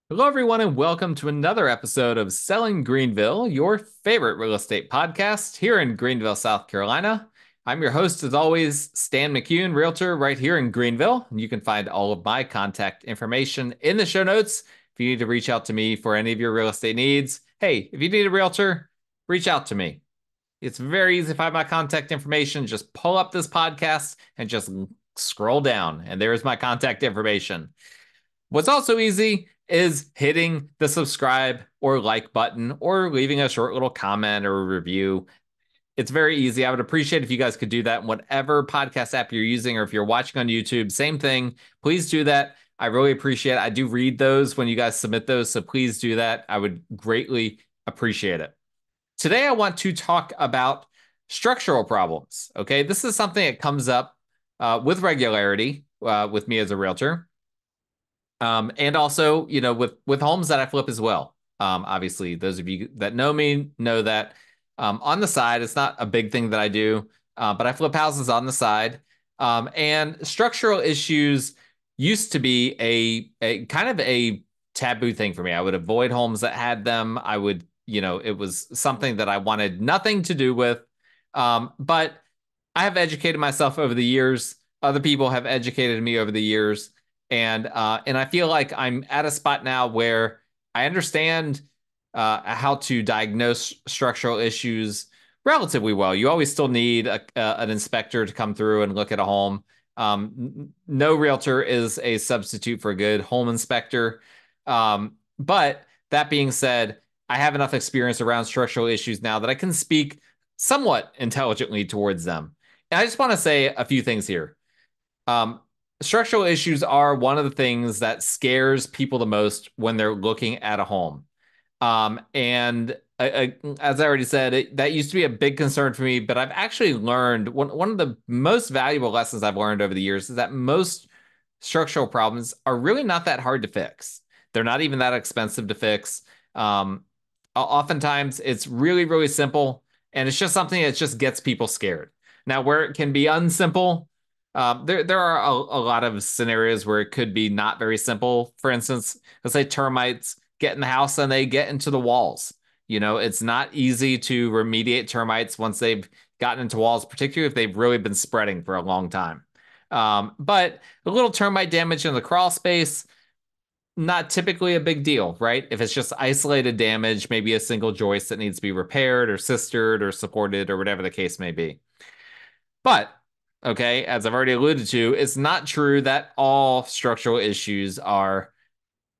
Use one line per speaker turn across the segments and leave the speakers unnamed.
Hello, everyone, and welcome to another episode of Selling Greenville, your favorite real estate podcast here in Greenville, South Carolina. I'm your host, as always, Stan McCune, realtor right here in Greenville. And you can find all of my contact information in the show notes if you need to reach out to me for any of your real estate needs. Hey, if you need a realtor, reach out to me. It's very easy to find my contact information. Just pull up this podcast and just scroll down, and there's my contact information. What's also easy is hitting the subscribe or like button or leaving a short little comment or a review. It's very easy. I would appreciate if you guys could do that in whatever podcast app you're using, or if you're watching on YouTube, same thing. Please do that. I really appreciate it. I do read those when you guys submit those, so please do that. I would greatly appreciate it. Today, I want to talk about structural problems. Okay, this is something that comes up with regularity with me as a realtor. And also, with homes that I flip as well. Obviously, those of you that know me know that on the side, it's not a big thing that I do, but I flip houses on the side. And structural issues used to be a kind of a taboo thing for me. I would avoid homes that had them. It was something that I wanted nothing to do with. But I have educated myself over the years. Other people have educated me over the years. And I feel like I'm at a spot now where I understand how to diagnose structural issues relatively well. You always still need an inspector to come through and look at a home. No realtor is a substitute for a good home inspector. But that being said, I have enough experience around structural issues now that I can speak somewhat intelligently towards them. And I just want to say a few things here. Um, Structural issues are one of the things that scares people the most when they're looking at a home. As I already said, that used to be a big concern for me, but I've actually learned one of the most valuable lessons I've learned over the years is that most structural problems are really not that hard to fix. They're not even that expensive to fix. Oftentimes, it's really, really simple, and it's just something that just gets people scared. Now, where it can be unsimple, there are a lot of scenarios where it could be not very simple. For instance, let's say termites get in the house and they get into the walls. It's not easy to remediate termites once they've gotten into walls, particularly if they've really been spreading for a long time. But a little termite damage in the crawl space, not typically a big deal, right? If it's just isolated damage, maybe a single joist that needs to be repaired or sistered or supported or whatever the case may be. But, okay, as I've already alluded to, it's not true that all structural issues are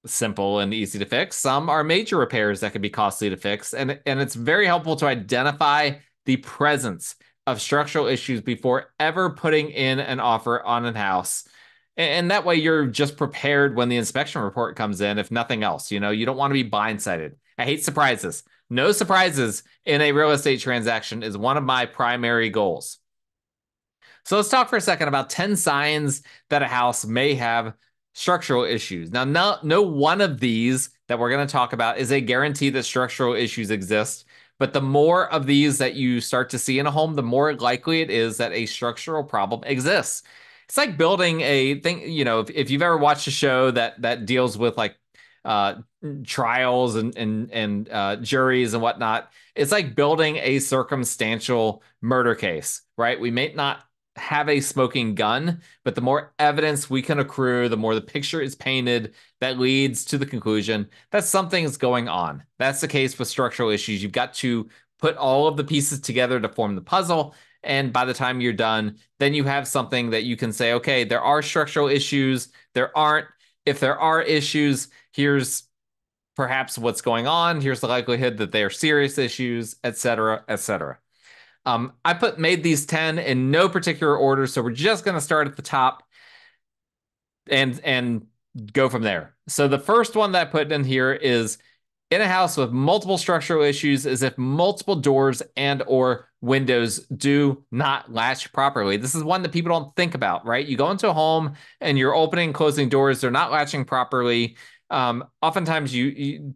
simple and easy to fix. Some are major repairs that can be costly to fix, and it's very helpful to identify the presence of structural issues before ever putting in an offer on a house. And that way you're just prepared when the inspection report comes in, if nothing else. You don't want to be blindsided. I hate surprises. No surprises in a real estate transaction is one of my primary goals. So let's talk for a second about 10 signs that a house may have structural issues. Now, no one of these that we're going to talk about is a guarantee that structural issues exist. But the more of these that you start to see in a home, the more likely it is that a structural problem exists. It's like building a thing, if you've ever watched a show that deals with like uh, trials and juries and whatnot, it's like building a circumstantial murder case, right? We may not have a smoking gun, but the more evidence we can accrue, the more the picture is painted that leads to the conclusion that something is going on. That's the case with structural issues. You've got to put all of the pieces together to form the puzzle. And by the time you're done, then you have something that you can say, okay, there are structural issues. There aren't. If there are issues, here's perhaps what's going on. Here's the likelihood that they are serious issues, et cetera, et cetera. I made these 10 in no particular order, so we're just going to start at the top and go from there. So the first one that I put in here is in a house with multiple structural issues is if multiple doors and or windows do not latch properly. This is one that people don't think about, right? You go into a home and you're opening and closing doors, they're not latching properly. Oftentimes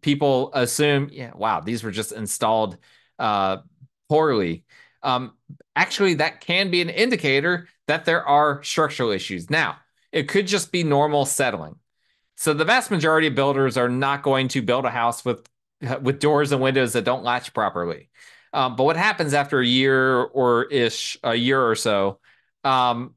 people assume, yeah, wow, these were just installed poorly. Actually, that can be an indicator that there are structural issues. Now, it could just be normal settling. So the vast majority of builders are not going to build a house with doors and windows that don't latch properly. But what happens after a year or so, um,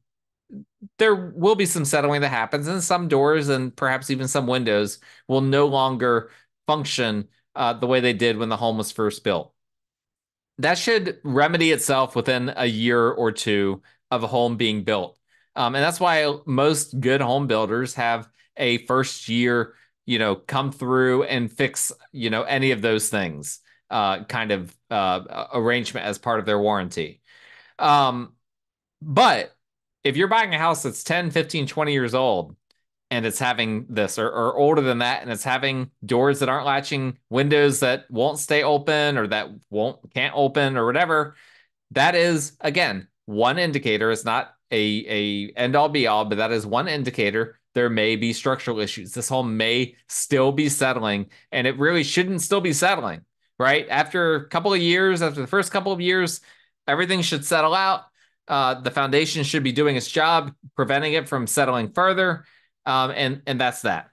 there will be some settling that happens, and some doors and perhaps even some windows will no longer function the way they did when the home was first built. That should remedy itself within a year or two of a home being built. And that's why most good home builders have a first year, come through and fix, any of those things, kind of arrangement as part of their warranty. Um, but if you're buying a house that's 10, 15, 20 years old and it's having this, or older than that, and it's having doors that aren't latching, windows that won't stay open or that can't open or whatever, that is, again, one indicator. It's not a end all be all, but that is one indicator there may be structural issues. This home may still be settling, and it really shouldn't still be settling, right? After a couple of years, after the first couple of years, everything should settle out. The foundation should be doing its job, preventing it from settling further. And that's that.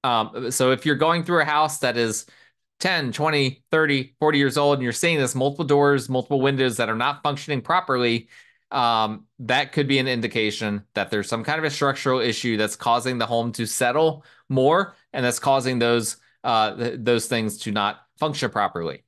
So if you're going through a house that is 10, 20, 30, 40 years old, and you're seeing this multiple doors, multiple windows that are not functioning properly, that could be an indication that there's some kind of a structural issue that's causing the home to settle more, and that's causing those things to not function properly.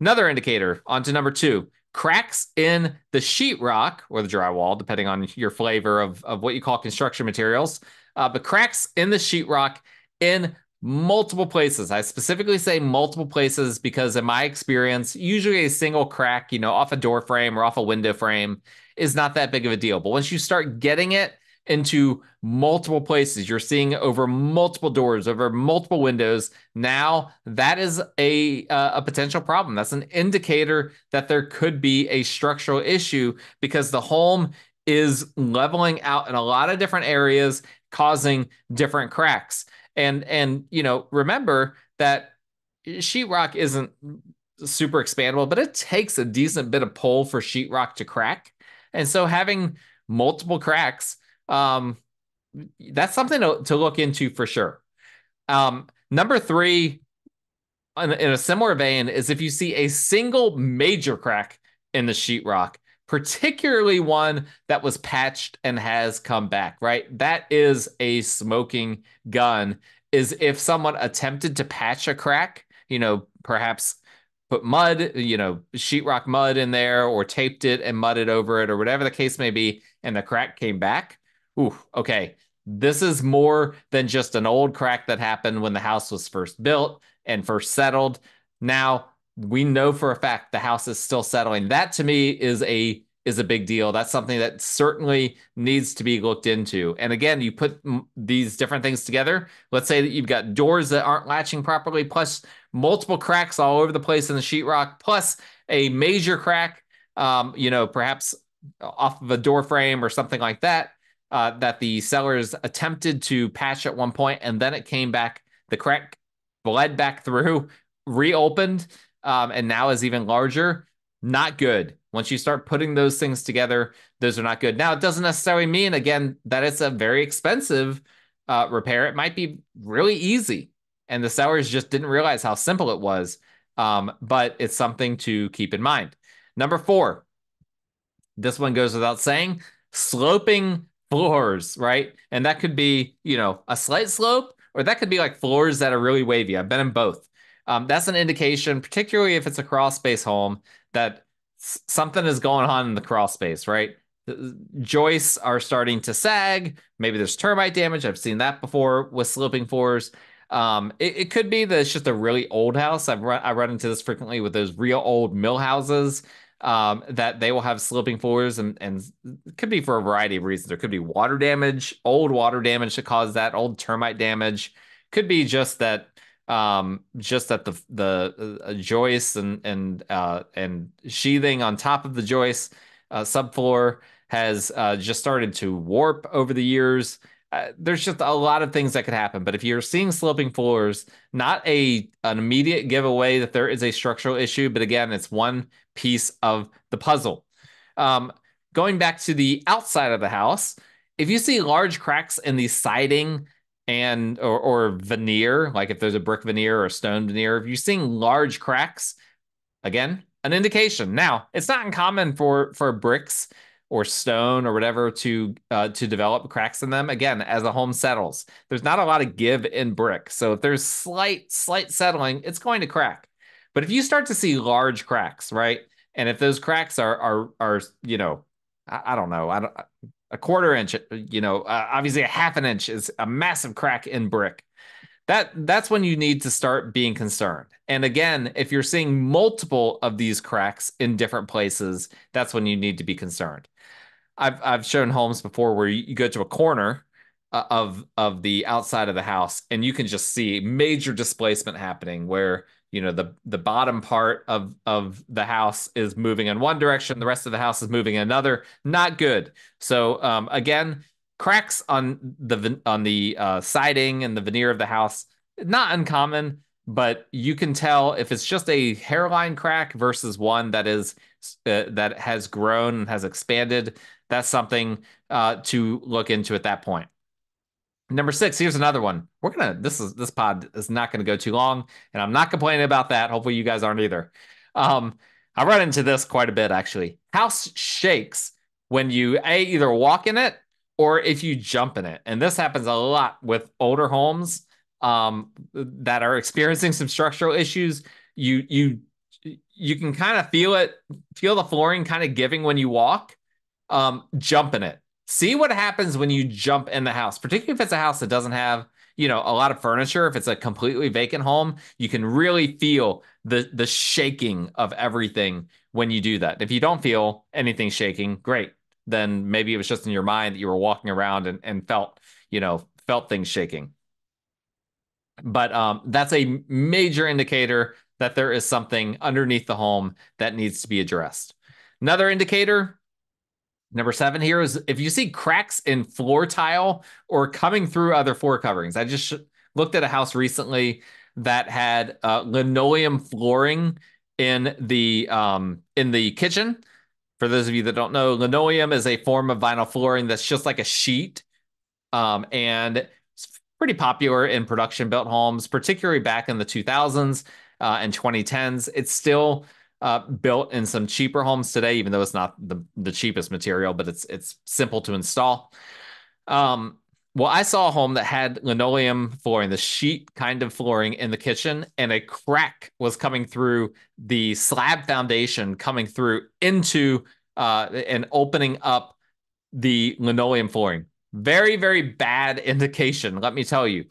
Another indicator, on to number two, cracks in the sheetrock or the drywall, depending on your flavor of what you call construction materials, but cracks in the sheetrock in multiple places. I specifically say multiple places because in my experience, usually a single crack, off a door frame or off a window frame is not that big of a deal. But once you start getting it into multiple places, you're seeing over multiple doors, over multiple windows, now that is a potential problem. That's an indicator that there could be a structural issue because the home is leveling out in a lot of different areas, causing different cracks. And remember that sheetrock isn't super expandable, but it takes a decent bit of pull for sheetrock to crack. And so having multiple cracks, that's something to look into for sure. Number three, in a similar vein, is if you see a single major crack in the sheetrock, particularly one that was patched and has come back, right? That is a smoking gun. Is if someone attempted to patch a crack, perhaps put mud, sheetrock mud in there, or taped it and mudded over it, or whatever the case may be, and the crack came back. Ooh, okay. This is more than just an old crack that happened when the house was first built and first settled. Now, we know for a fact the house is still settling. That to me is a big deal. That's something that certainly needs to be looked into. And again, you put these different things together. Let's say that you've got doors that aren't latching properly, plus multiple cracks all over the place in the sheetrock, plus a major crack, perhaps off of a door frame or something like that, that the sellers attempted to patch at one point, and then it came back. The crack bled back through, reopened, and now is even larger. Not good. Once you start putting those things together, those are not good. Now, it doesn't necessarily mean, again, that it's a very expensive repair. It might be really easy, and the sellers just didn't realize how simple it was. But it's something to keep in mind. Number four, this one goes without saying, sloping floors, right? And that could be, a slight slope, or that could be like floors that are really wavy. I've been in both. That's an indication, particularly if it's a crawl space home, that something is going on in the crawl space, right? The joists are starting to sag. Maybe there's termite damage. I've seen that before with sloping floors. It could be that it's just a really old house. I run into this frequently with those real old mill houses, that they will have sloping floors, and it could be for a variety of reasons. There could be water damage, old water damage that caused that, old termite damage. Could be just that the joists and sheathing on top of the joists, subfloor has just started to warp over the years. There's just a lot of things that could happen. But if you're seeing sloping floors, not an immediate giveaway that there is a structural issue, but again, it's one piece of the puzzle. Going back to the outside of the house, if you see large cracks in the siding or veneer, like if there's a brick veneer or a stone veneer, if you're seeing large cracks, again, an indication. Now, it's not uncommon for bricks or stone or whatever to develop cracks in them. Again, as the home settles, there's not a lot of give in brick. So if there's slight settling, it's going to crack. But if you start to see large cracks, right? And if those cracks are I don't know, a quarter inch, obviously a half an inch is a massive crack in brick. That's when you need to start being concerned. And again, if you're seeing multiple of these cracks in different places, that's when you need to be concerned. I've shown homes before where you go to a corner of the outside of the house and you can just see major displacement happening where the bottom part of the house is moving in one direction, the rest of the house is moving in another. Not good. So again, cracks on the siding and the veneer of the house, not uncommon, but you can tell if it's just a hairline crack versus one that has grown and has expanded. That's something to look into at that point. Number 6, here's another one. This pod is not gonna go too long, and I'm not complaining about that. Hopefully you guys aren't either. I run into this quite a bit actually. House shakes when you either walk in it or if you jump in it. And this happens a lot with older homes that are experiencing some structural issues. You can kind of feel the flooring kind of giving when you walk. Jump in it. See what happens when you jump in the house, particularly if it's a house that doesn't have, a lot of furniture. If it's a completely vacant home, you can really feel the shaking of everything when you do that. If you don't feel anything shaking, great. Then maybe it was just in your mind that you were walking around and felt things shaking. But that's a major indicator that there is something underneath the home that needs to be addressed. Another indicator, number 7 here, is if you see cracks in floor tile or coming through other floor coverings. I just looked at a house recently that had linoleum flooring in the kitchen. For those of you that don't know, linoleum is a form of vinyl flooring that's just like a sheet, and it's pretty popular in production-built homes, particularly back in the 2000s and 2010s. It's still built in some cheaper homes today, even though it's not the cheapest material, but it's simple to install. Well, I saw a home that had linoleum flooring, the sheet kind of flooring in the kitchen, and a crack was coming through the slab foundation, coming through into and opening up the linoleum flooring. Very, very bad indication, let me tell you.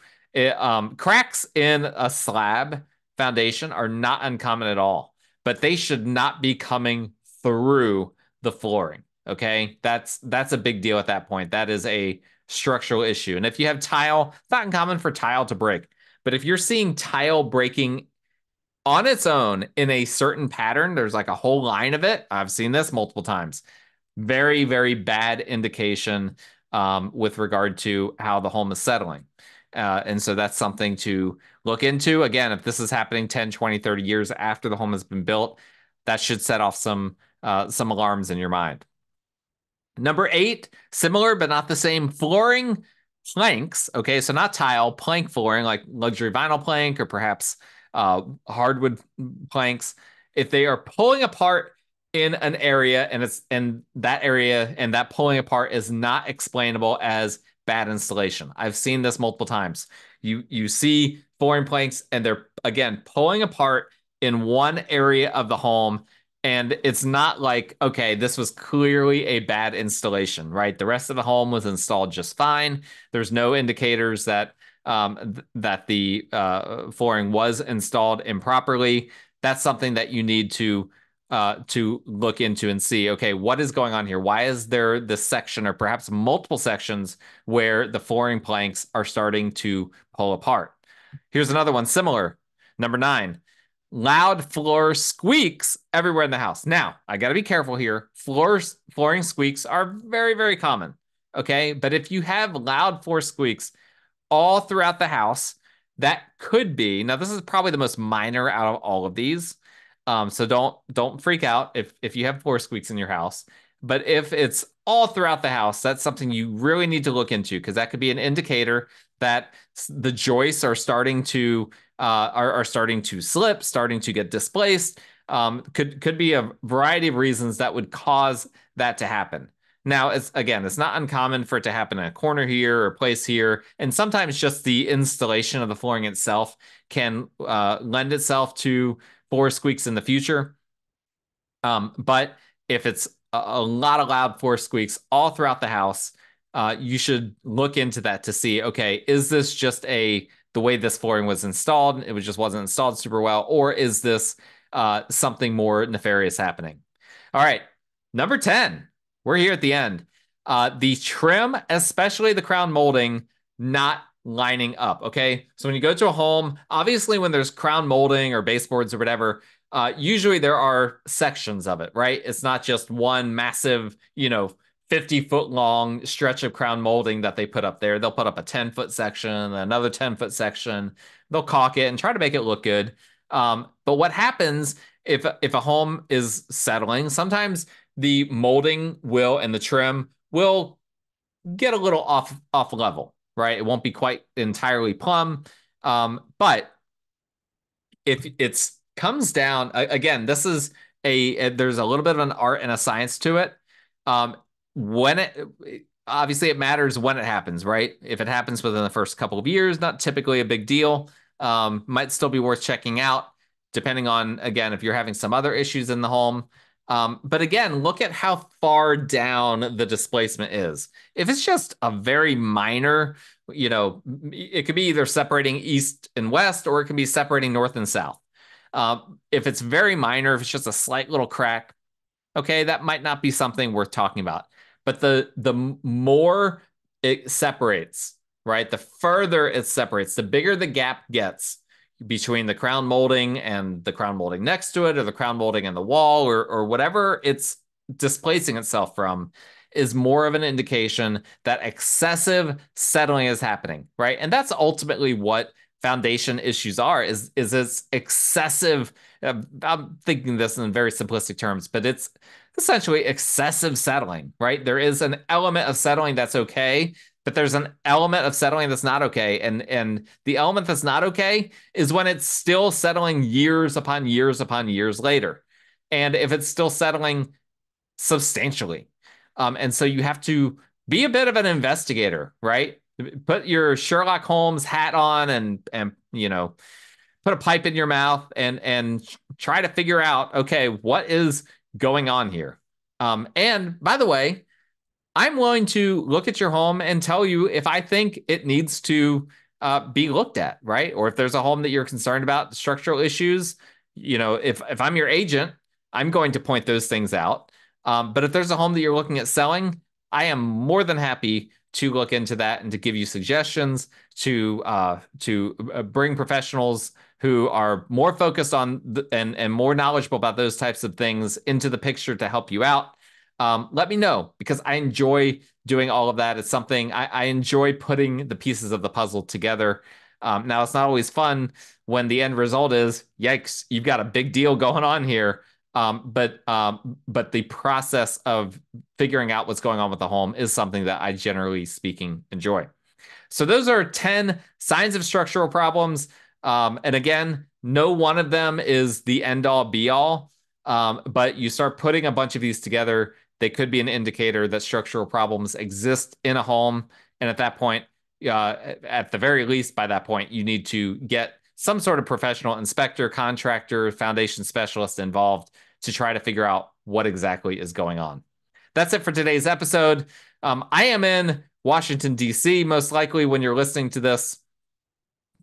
Cracks in a slab foundation are not uncommon at all, but they should not be coming through the flooring. Okay, that's a big deal at that point. That is a structural issue. And if you have tile, it's not uncommon for tile to break. But if you're seeing tile breaking on its own in a certain pattern, there's like a whole line of it. I've seen this multiple times. Very, very bad indication with regard to how the home is settling. And so that's something to look into. Again, if this is happening 10, 20, 30 years after the home has been built, that should set off some alarms in your mind. Number 8, similar but not the same, flooring planks. Okay, so not tile, plank flooring, like luxury vinyl plank or perhaps hardwood planks. If they are pulling apart in an area and that pulling apart is not explainable as bad installation. I've seen this multiple times. You see flooring planks and they're again pulling apart in one area of the home, and it's not like, okay, this was clearly a bad installation, right? The rest of the home was installed just fine. There's no indicators that the flooring was installed improperly. That's something that you need to look into and see, okay, what is going on here? Why is there this section or perhaps multiple sections where the flooring planks are starting to pull apart? Here's another one similar. Number 9, loud floor squeaks everywhere in the house. Now, I got to be careful here. Flooring squeaks are very, very common. Okay. But if you have loud floor squeaks all throughout the house, that could be, now this is probably the most minor out of all of these. So don't freak out if you have floor squeaks in your house. But if it's all throughout the house, that's something you really need to look into because that could be an indicator that the joists are starting to are starting to slip, starting to get displaced. Could be a variety of reasons that would cause that to happen. Now, it's not uncommon for it to happen in a corner here or place here, and sometimes just the installation of the flooring itself can lend itself to floor squeaks in the future. But if it's a lot of loud floor squeaks all throughout the house, you should look into that to see, okay, is this just the way this flooring was installed? It just wasn't installed super well, or is this something more nefarious happening? All right, number 10. We're here at the end. The trim, especially the crown molding, not lining up. Okay, so when you go to a home, obviously when there's crown molding or baseboards or whatever, usually there are sections of it, right? It's not just one massive, 50-foot long stretch of crown molding that they put up there. They'll put up a 10-foot section, another 10-foot section. They'll caulk it and try to make it look good. But what happens if a home is settling, sometimes the molding will and the trim will get a little off level, right? It won't be quite entirely plumb. But if it's comes down again, this is there's a little bit of an art and a science to it. When obviously it matters when it happens, right? If it happens within the first couple of years, not typically a big deal. Might still be worth checking out, depending on, again, if you're having some other issues in the home. But again, look at how far down the displacement is. If it's just a very minor, it could be either separating east and west, or it can be separating north and south. If it's very minor, if it's just a slight little crack, okay, that might not be something worth talking about. But the more it separates, right? The further it separates, the bigger the gap gets between the crown molding and the crown molding next to it, or the crown molding and the wall, or whatever it's displacing itself from, is more of an indication that excessive settling is happening, right? And that's ultimately what foundation issues are, is this excessive, I'm thinking this in very simplistic terms, but it's essentially excessive settling, right? There is an element of settling that's okay, but there's an element of settling that's not okay. And the element that's not okay is when it's still settling years upon years upon years later. And if it's still settling substantially. And so you have to be a bit of an investigator, right? Put your Sherlock Holmes hat on and put a pipe in your mouth and try to figure out, okay, what is going on here? And by the way, I'm willing to look at your home and tell you if I think it needs to be looked at, right? Or if there's a home that you're concerned about structural issues, if I'm your agent, I'm going to point those things out. But if there's a home that you're looking at selling, I am more than happy to look into that and to give you suggestions, to bring professionals who are more focused on and more knowledgeable about those types of things into the picture to help you out. Let me know, because I enjoy doing all of that. It's something I enjoy, putting the pieces of the puzzle together. Now, it's not always fun when the end result is, yikes, you've got a big deal going on here. But the process of figuring out what's going on with the home is something that I, generally speaking, enjoy. So those are 10 signs of structural problems. And again, no one of them is the end all be all. But you start putting a bunch of these together, they could be an indicator that structural problems exist in a home. And at that point, at the very least, by that point, you need to get some sort of professional inspector, contractor, foundation specialist involved to try to figure out what exactly is going on. That's it for today's episode. I am in Washington, D.C., most likely when you're listening to this.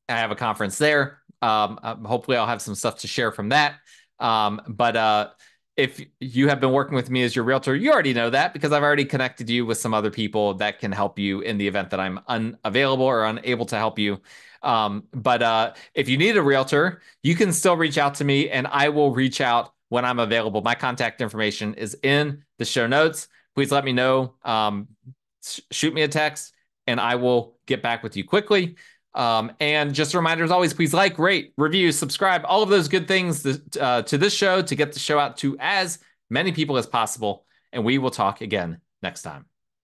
I have a conference there. Hopefully I'll have some stuff to share from that. But if you have been working with me as your realtor, you already know that, because I've already connected you with some other people that can help you in the event that I'm unavailable or unable to help you. But if you need a realtor, you can still reach out to me, and I will reach out when I'm available. My contact information is in the show notes. Please let me know. Shoot me a text, and I will get back with you quickly. And just a reminder, as always, please like, rate, review, subscribe, all of those good things to this show to get the show out to as many people as possible. And we will talk again next time.